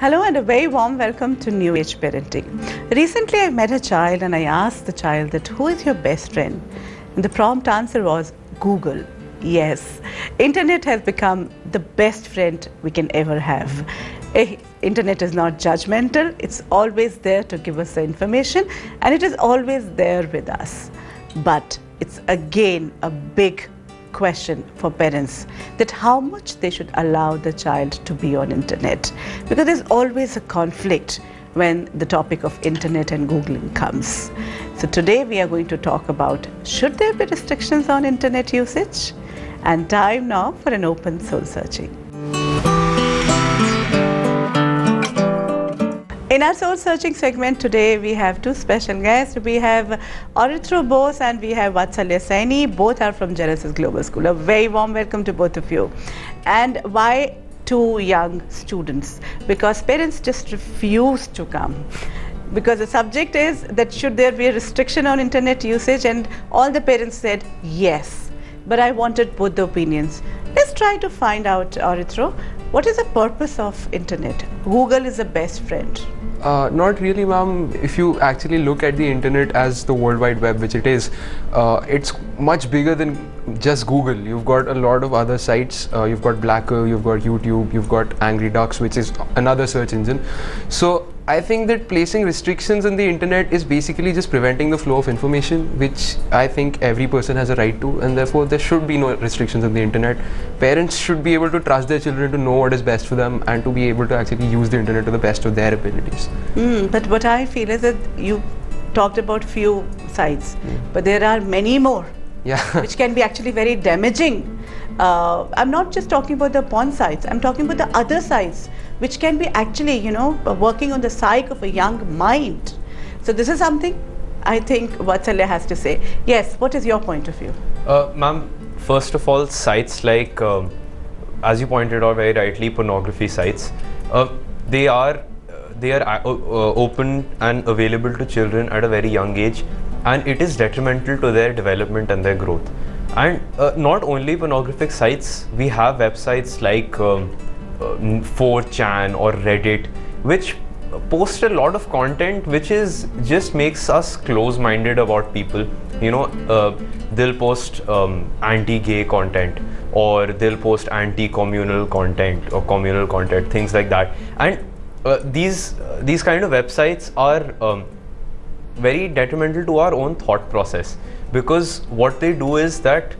Hello and a very warm welcome to New Age Parenting. Recently I met a child and I asked the child that who is your best friend? And the prompt answer was Google. Yes, internet has become the best friend we can ever have. Internet is not judgmental, it's always there to give us the information and it is always there with us. But it's again a big question for parents that how much they should allow the child to be on internet, because there's always a conflict when the topic of internet and Googling comes. So today we are going to talk about should there be restrictions on internet usage, and time now for an open soul searching. In our soul searching segment today, we have two special guests. We have Aritra Bose and we have Vatsalya Saini. Both are from Genesis Global School. A very warm welcome to both of you. And why two young students? Because parents just refuse to come. Because the subject is that should there be a restriction on internet usage, and all the parents said yes. But I wanted both the opinions. Let's try to find out, Aritra, what is the purpose of internet? Google is the best friend. Not really, ma'am. If you actually look at the internet as the World Wide Web, which it is, it's much bigger than just Google. You've got a lot of other sites. You've got Blacker, you've got YouTube, you've got Angry Ducks, which is another search engine. So I think that placing restrictions on the internet is basically just preventing the flow of information, which I think every person has a right to, and therefore there should be no restrictions on the internet. Parents should be able to trust their children to know what is best for them and to be able to actually use the internet to the best of their abilities. But what I feel is that you talked about few sites, but there are many more, which can be actually very damaging. I'm not just talking about the porn sites, I'm talking about the other sites, which can be actually, you know, working on the psyche of a young mind. So this is something I think Vatsalya has to say. Yes, what is your point of view? Ma'am, first of all, sites like, as you pointed out very rightly, pornography sites, they are open and available to children at a very young age, and it is detrimental to their development and their growth. And not only pornographic sites, we have websites like 4chan or Reddit, which post a lot of content which is just makes us close-minded about people. You know, they'll post anti-gay content, or they'll post anti-communal content or communal content, things like that. And these kind of websites are very detrimental to our own thought process, because what they do is that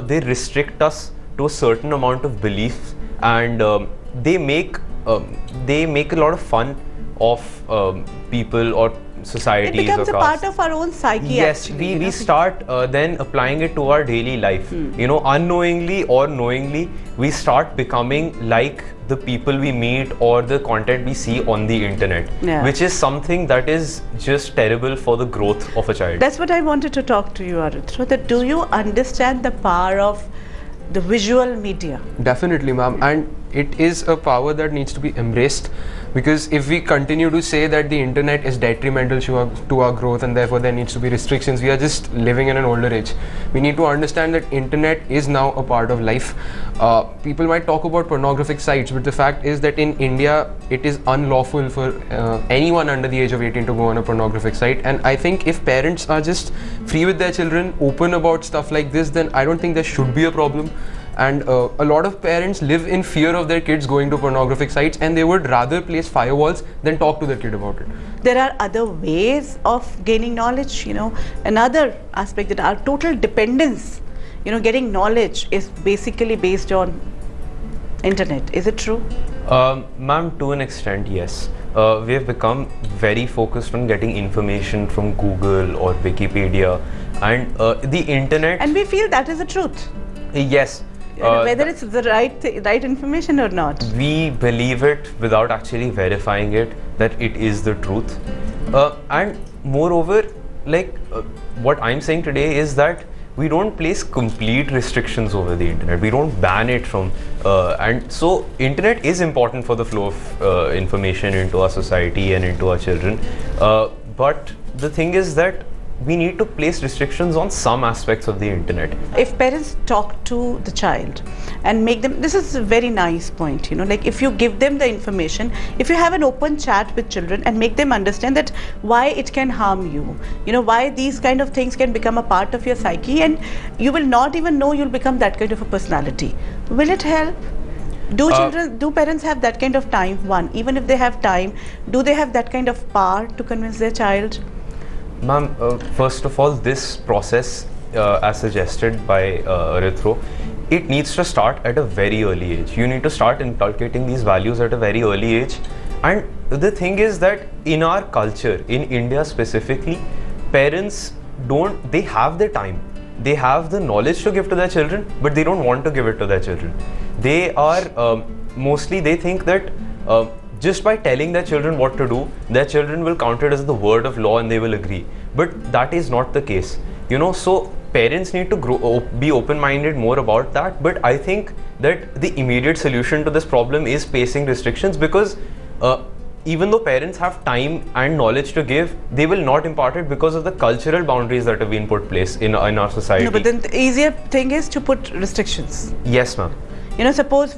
they restrict us to a certain amount of beliefs, and they make a lot of fun of people or societies. It becomes a part of our own psyche. Yes, actually, we start then applying it to our daily life. You know, unknowingly or knowingly, we start becoming like the people we meet or the content we see on the internet, which is something that is just terrible for the growth of a child. That's what I wanted to talk to you, Aritra, that do you understand the power of the visual media? Definitely, ma'am, and it is a power that needs to be embraced, because if we continue to say that the internet is detrimental to our growth and therefore there needs to be restrictions, we are just living in an older age. We need to understand that internet is now a part of life. People might talk about pornographic sites, but the fact is that in India it is unlawful for anyone under the age of 18 to go on a pornographic site. And I think if parents are just free with their children, open about stuff like this, then I don't think there should be a problem. And a lot of parents live in fear of their kids going to pornographic sites, and they would rather place firewalls than talk to their kid about it. There are other ways of gaining knowledge, you know. Another aspect that our total dependence, you know, getting knowledge is basically based on internet. Is it true? Ma'am, to an extent, yes. We have become very focused on getting information from Google or Wikipedia and the internet. And we feel that is the truth. Yes. Whether it's the right information or not. We believe it without actually verifying it, that it is the truth. And moreover, like what I'm saying today is that we don't place complete restrictions over the internet. We don't ban it from, and so internet is important for the flow of information into our society and into our children. But the thing is that we need to place restrictions on some aspects of the internet. If parents talk to the child and make them, this is a very nice point, you know, like if you give them the information, if you have an open chat with children and make them understand that why it can harm you, you know, why these kind of things can become a part of your psyche, and you will not even know you'll become that kind of a personality. Will it help? Do parents have that kind of time? One, even if they have time, do they have that kind of power to convince their child? Ma'am, first of all, this process, as suggested by Arithro, it needs to start at a very early age. You need to start inculcating these values at a very early age. And the thing is that in our culture, in India specifically, parents they have the time, they have the knowledge to give to their children, but they don't want to give it to their children. They are, mostly they think that just by telling their children what to do, their children will count it as the word of law and they will agree. But that is not the case, you know. So parents need to be open-minded more about that. But I think that the immediate solution to this problem is placing restrictions, because even though parents have time and knowledge to give, they will not impart it because of the cultural boundaries that have been put place in our society. No, but then the easier thing is to put restrictions. Yes, ma'am. You know, suppose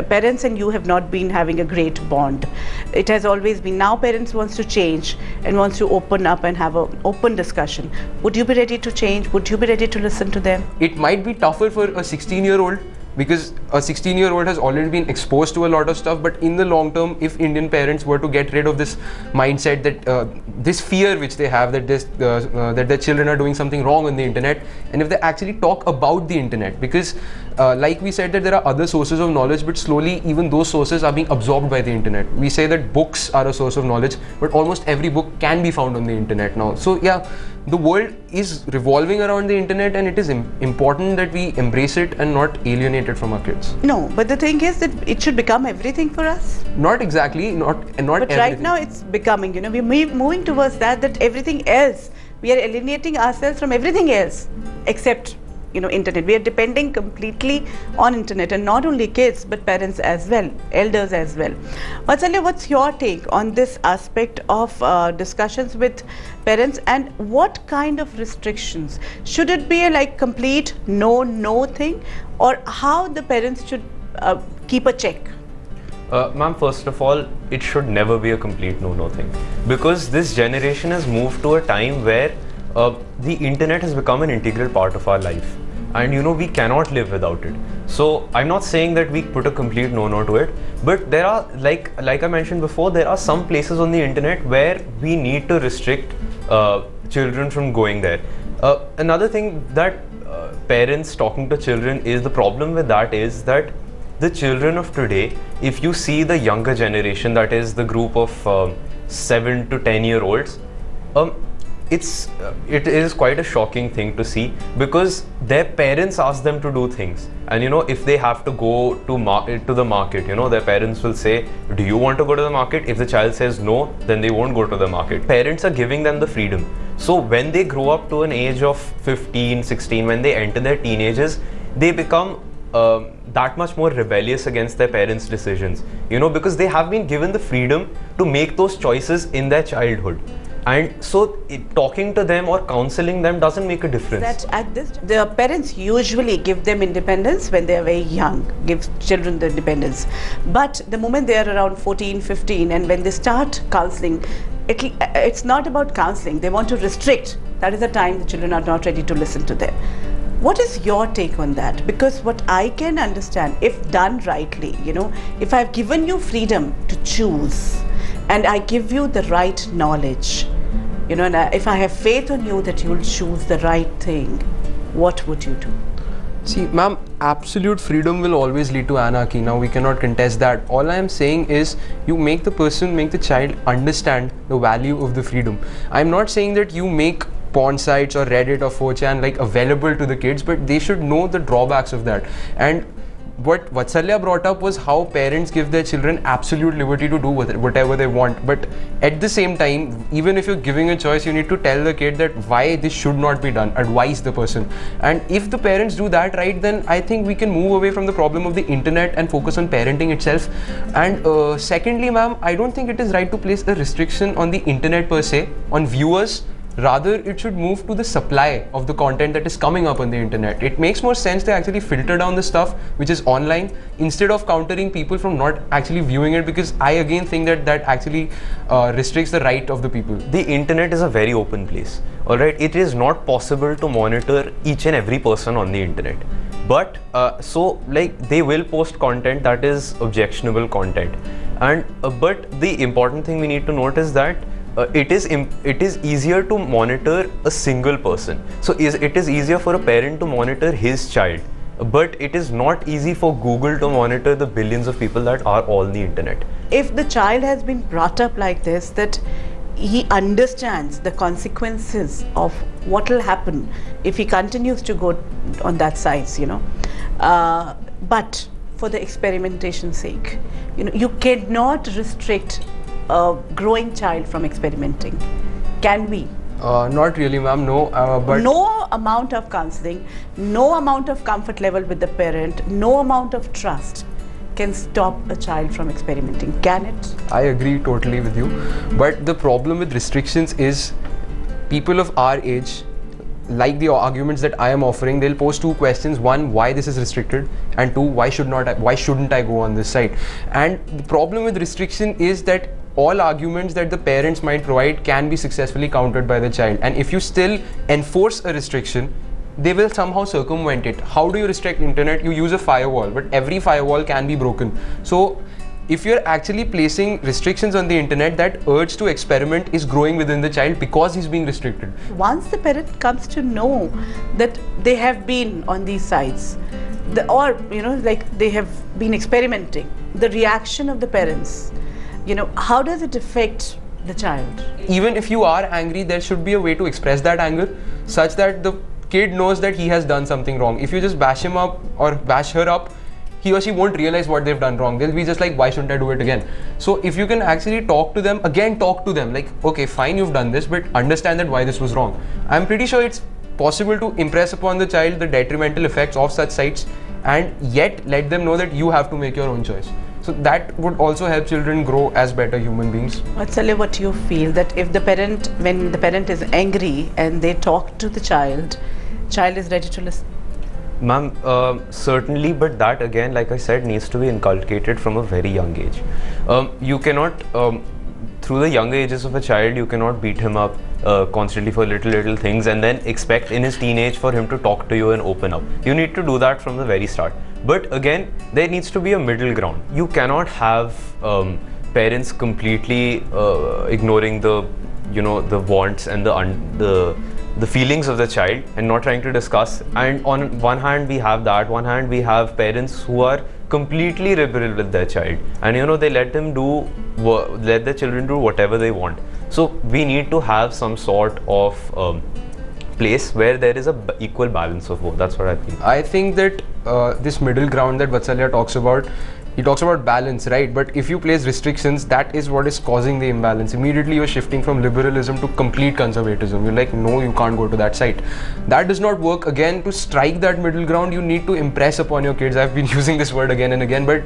parents and you have not been having a great bond. It has always been. Now parents wants to change and wants to open up and have an open discussion. Would you be ready to change? Would you be ready to listen to them? It might be tougher for a 16-year-old, because a 16-year-old has already been exposed to a lot of stuff. But in the long term, if Indian parents were to get rid of this mindset, that this fear which they have that that their children are doing something wrong on the internet, and if they actually talk about the internet, because like we said that there are other sources of knowledge, but slowly even those sources are being absorbed by the internet. We say that books are a source of knowledge, but almost every book can be found on the internet now. So yeah, the world is revolving around the internet, and it is important that we embrace it and not alienate it from our kids. No, but the thing is that it should become everything for us. Not exactly, not But everything. right now it's becoming, you know, we're moving towards that everything else, we are alienating ourselves from everything else except, you know, internet. We are depending completely on internet, and not only kids but parents as well, elders as well. Vatsalya, what's your take on this aspect of discussions with parents, and what kind of restrictions? Should it be a like complete no thing, or how the parents should keep a check? Ma'am, first of all, it should never be a complete no thing, because this generation has moved to a time where the internet has become an integral part of our life, and you know, we cannot live without it. So I'm not saying that we put a complete no to it, but there are, like I mentioned before, there are some places on the internet where we need to restrict children from going there. Another thing that parents talking to children is, the problem with that is that the children of today, if you see the younger generation, that is the group of 7 to 10-year-olds, it is quite a shocking thing to see, because their parents ask them to do things, and you know, if they have to go to the market, you know, their parents will say, do you want to go to the market? If the child says no, then they won't go to the market. Parents are giving them the freedom. So when they grow up to an age of 15, 16, when they enter their teenagers, they become that much more rebellious against their parents' decisions, you know, because they have been given the freedom to make those choices in their childhood. And so talking to them or counseling them doesn't make a difference. That at this, the parents usually give them independence when they are very young, give children the independence. But the moment they are around 14, 15, and when they start counseling, it's not about counseling, they want to restrict. That is the time the children are not ready to listen to them. What is your take on that? Because what I can understand, if done rightly, you know, if I've given you freedom to choose, and I give you the right knowledge, you know, and if I have faith on you that you will choose the right thing, what would you do? See, ma'am, absolute freedom will always lead to anarchy. Now, we cannot contest that. All I am saying is, you make the child understand the value of the freedom. I'm not saying that you make porn sites or Reddit or 4chan like available to the kids, but they should know the drawbacks of that. And what Vatsalya brought up was how parents give their children absolute liberty to do whatever they want. But at the same time, even if you're giving a choice, you need to tell the kid that why this should not be done, advise the person. And if the parents do that right, then I think we can move away from the problem of the internet and focus on parenting itself. And secondly, ma'am, I don't think it is right to place a restriction on the internet per se, on viewers Rather, it should move to the supply of the content that is coming up on the internet. It makes more sense to actually filter down the stuff which is online instead of countering people from not actually viewing it, because I again think that that actually restricts the right of the people. The internet is a very open place. Alright, it is not possible to monitor each and every person on the internet. But so like they will post content that is objectionable content, and but the important thing we need to note is that it is easier to monitor a single person. So it is easier for a parent to monitor his child, but it is not easy for Google to monitor the billions of people that are on the internet. If the child has been brought up like this, that he understands the consequences of what will happen if he continues to go on that size, you know, but for the experimentation sake, you know, you cannot restrict a growing child from experimenting. Can we? Not really, ma'am, no. But no amount of counseling, no amount of comfort level with the parent, no amount of trust can stop a child from experimenting. Can it? I agree totally with you. But the problem with restrictions is people of our age, like the arguments that I am offering, they'll pose two questions. One, why this is restricted, and two, why shouldn't I go on this site? And the problem with restriction is that all arguments that the parents might provide can be successfully countered by the child, and if you still enforce a restriction, they will somehow circumvent it. How do you restrict internet? You use a firewall, but every firewall can be broken. So if you're actually placing restrictions on the internet, that urge to experiment is growing within the child because he's being restricted. Once the parent comes to know that they have been on these sites, or you know, like they have been experimenting, the reaction of the parents, you know, how does it affect the child? Even if you are angry, there should be a way to express that anger such that the kid knows that he has done something wrong. If you just bash him up or bash her up, he or she won't realize what they've done wrong. They'll be just like, why shouldn't I do it again? So if you can actually talk to them, like, okay, fine, you've done this, but understand that why this was wrong. I'm pretty sure it's possible to impress upon the child the detrimental effects of such sites, and yet let them know that you have to make your own choice. So that would also help children grow as better human beings. Vatsalya, what you feel that if the parent, when the parent is angry and they talk to the child is ready to listen? Ma'am, certainly, but that again, like I said, needs to be inculcated from a very young age. You cannot, through the young ages of a child, you cannot beat him up constantly for little things and then expect in his teenage for him to talk to you and open up. You need to do that from the very start. But again, there needs to be a middle ground. You cannot have parents completely ignoring the, you know, the wants and the feelings of the child and not trying to discuss. And on one hand we have that, one hand we have parents who are completely liberal with their child, and you know, they let their children do whatever they want. So we need to have some sort of place where there is a equal balance of both. That's what I feel. I think that this middle ground that Vatsalya talks about, he talks about balance, right? But if you place restrictions, that is what is causing the imbalance. Immediately you're shifting from liberalism to complete conservatism. You're like, no, you can't go to that site. That does not work. Again, to strike that middle ground, you need to impress upon your kids. I've been using this word again and again, but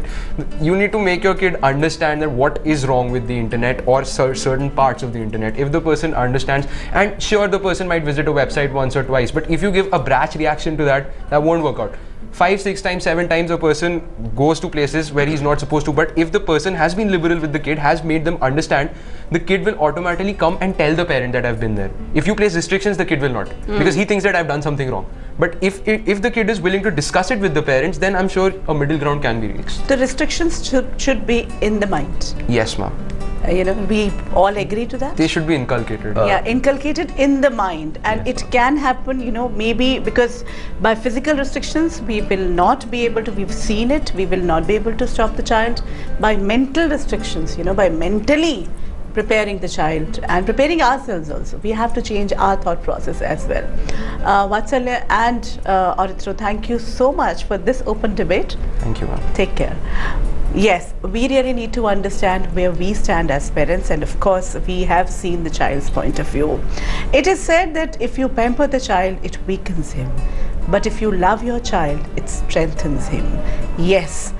you need to make your kid understand that what is wrong with the internet or certain parts of the internet. If the person understands, and sure, the person might visit a website once or twice, but if you give a brash reaction to that, that won't work out. 5, 6 times, 7 times a person goes to places where he's not supposed to, but if the person has been liberal with the kid, has made them understand, the kid will automatically come and tell the parent that I've been there. If you place restrictions, the kid will not, because he thinks that I've done something wrong. But if the kid is willing to discuss it with the parents, then I'm sure a middle ground can be reached. The restrictions should be in the mind. Yes, ma'am. You know, we all agree to that? They should be inculcated. Yeah, inculcated in the mind, and yes, it can happen, you know, maybe because by physical restrictions we will not be able to, we've seen it, we will not be able to stop the child. By mental restrictions, you know, by mentally preparing the child and preparing ourselves also, we have to change our thought process as well. Vatsalya and Arithro, thank you so much for this open debate. Thank you, ma'am. Take care. Yes, we really need to understand where we stand as parents, and of course we have seen the child's point of view. It is said that if you pamper the child, it weakens him, but if you love your child, it strengthens him. Yes,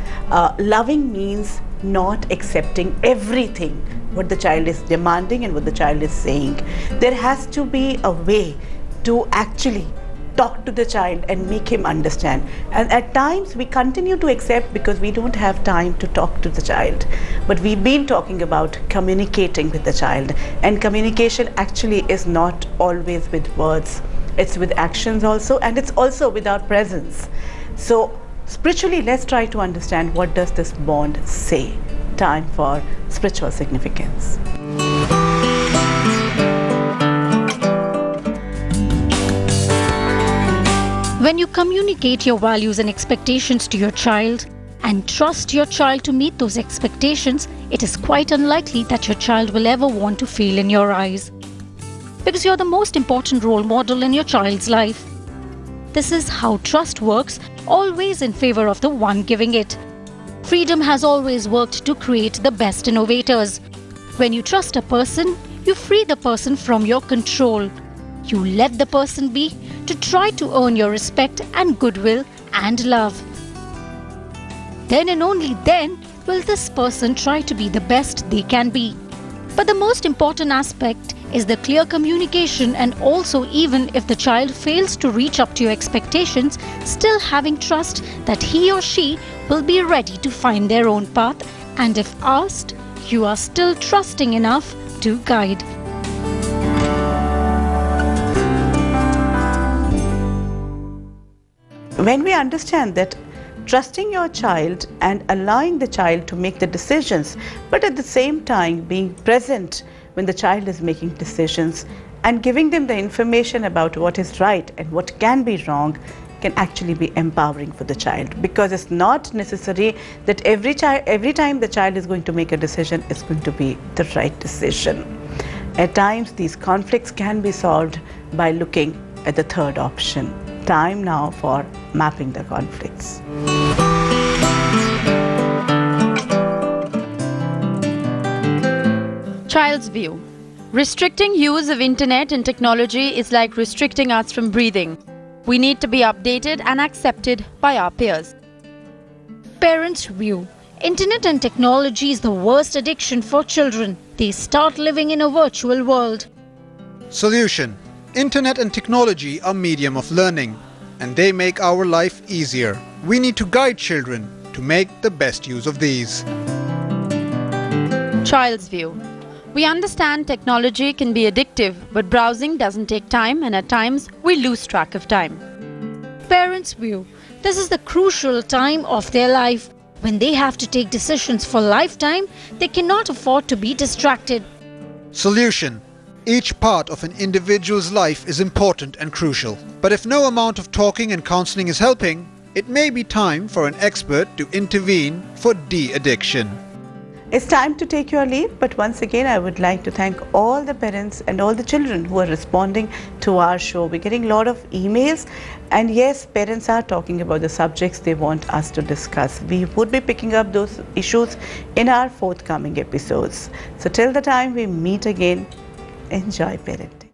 loving means not accepting everything what the child is demanding and what the child is saying. There has to be a way to actually talk to the child and make him understand. And at times we continue to accept because we don't have time to talk to the child. But we've been talking about communicating with the child, and communication actually is not always with words. It's with actions also, and it's also with our presence. So spiritually, let's try to understand, what does this bond say? Time for spiritual significance. When you communicate your values and expectations to your child and trust your child to meet those expectations, it is quite unlikely that your child will ever want to fail in your eyes, because you're the most important role model in your child's life. This is how trust works, always in favor of the one giving it. Freedom has always worked to create the best innovators. When you trust a person, you free the person from your control. You let the person be to try to earn your respect and goodwill and love. Then and only then will this person try to be the best they can be. But the most important aspect is the clear communication, and also, even if the child fails to reach up to your expectations, still having trust that he or she will be ready to find their own path, and if asked, you are still trusting enough to guide. When we understand that trusting your child and allowing the child to make the decisions, but at the same time being present when the child is making decisions and giving them the information about what is right and what can be wrong, can actually be empowering for the child, because it's not necessary that every time the child is going to make a decision is going to be the right decision. At times these conflicts can be solved by looking at the third option. Time now for mapping the conflicts. Child's view. Restricting use of internet and technology is like restricting us from breathing. We need to be updated and accepted by our peers. Parents' view. Internet and technology is the worst addiction for children. They start living in a virtual world. Solution. Internet and technology are medium of learning, and they make our life easier. We need to guide children to make the best use of these. Child's view. We understand technology can be addictive, but browsing doesn't take time, and at times we lose track of time. Parents' view. This is the crucial time of their life. When they have to take decisions for lifetime, they cannot afford to be distracted. Solution. Each part of an individual's life is important and crucial. But if no amount of talking and counseling is helping, it may be time for an expert to intervene for de-addiction. It's time to take your leave, but once again I would like to thank all the parents and all the children who are responding to our show. We're getting a lot of emails, and yes, parents are talking about the subjects they want us to discuss. We would be picking up those issues in our forthcoming episodes. So till the time we meet again, enjoy parenting.